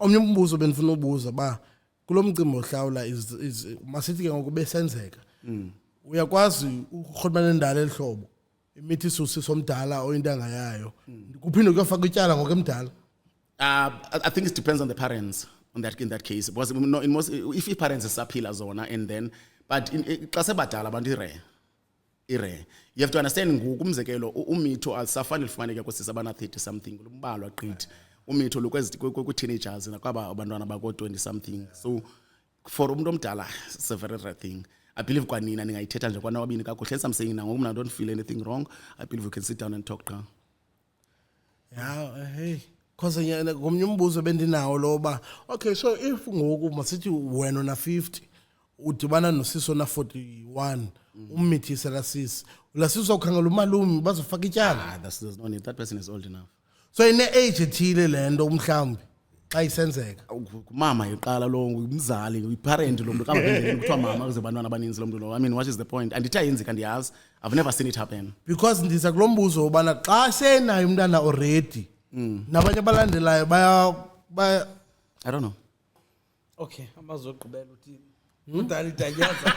omnye umbuzo benifuna ubuza ba kulo mcimbi ohlawula is masithi ke ngoku besenzeka uyakwazi urhulumane endala elihlobo imithi isusi somdala oyintanga yayo kuphinde kuyofaka ityala ngokemdala. I think it depends on the parents in that case, because in most if parents isaphila zona and then but xa sebadala abantu ire you have to understand ngoku umzekelo umitho alisafanele lifumaneke kwesisa abana 30 something lumbalwa gqithi umitho lokwezi ku-teenagers nakwaba abantwana bako 20 something, so for umuntu omdala it's a very rare thing. I believe kwanina ningayithetha nje kwanawabini kakuhle. Hence I'm saying now I don't feel anything wrong. I believe we can sit down and talk now. Yeah, hey, cause ngomnye umbuzo bendinawo loba okay, so if ngoku masithi wena na 50 udibana nosiso na 41 ummithisa lasisi ulasisi ukhangela umalume bazofaka ityala. There's no need, that person is old enough. So ine age ethile lento umhlambi xa isenzeka mama iqala lo umzali iparent lo muntu kangaphendele kuthiwa mama kuze bantwana abaninzi lo muntu lo. I mean, what is the point? Andithi ayenzeka ndiyazi, I've never seen it happen. Because ndiza kulombuzo ubana xa senayo umntana already nabanye abalandelayo baya I don't know. Okay, amazogqibela uthini udala idanyaza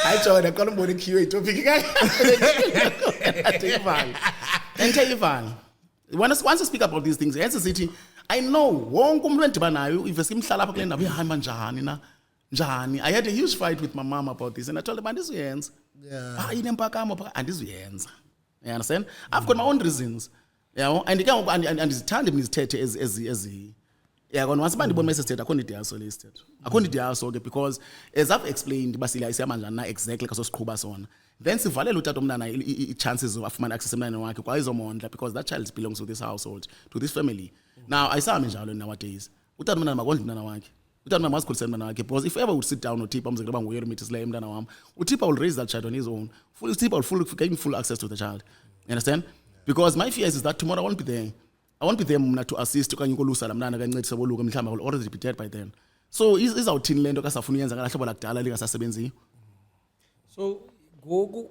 Hayi John, aqala umbone QA topic kaya. Take Ivan. Once you speak about these things, as a city, I know wonke umuntu endibanayo ivese imhlala apha kule ndaba ihamba njani na njani. I had a huge fight with my mom about this and I told her andizuyenza. Yeah. Inempakamo pha andizuyenza. You understand? I've got my own reasons. Yeah, and ndizithanda ndizithethe ezi yeah, once bandibona mesesithethe akho ndide yaso listed. Akho ndide yaso ke because as I've explained basile isiyama njani na exactly kaso siqhuba sona. Then sivalele utata umntana i-chances of afumana access emntana wakhe kwa izomondla because that child belongs to this household, to this family. Now ayisami njalo nowadays. Utata umntana makondle umntana wakhe. Utata umntana masikhulise umntana wakhe because if ever would sit down uTipa umzekelo ba nguye umithisileyo umntana wami, uTipa will raise that child on his own. Tipa will gain full access to the child. You understand? Because my fear is that tomorrow I won't be there. I won't be there mna to assist okanye ukolusa la mntana kancedise boluka mhlamba will already be dead by then. So izawuthini lento kasafuna uyenza ngala hlobo lakudala lingasasebenziyo. so ngoku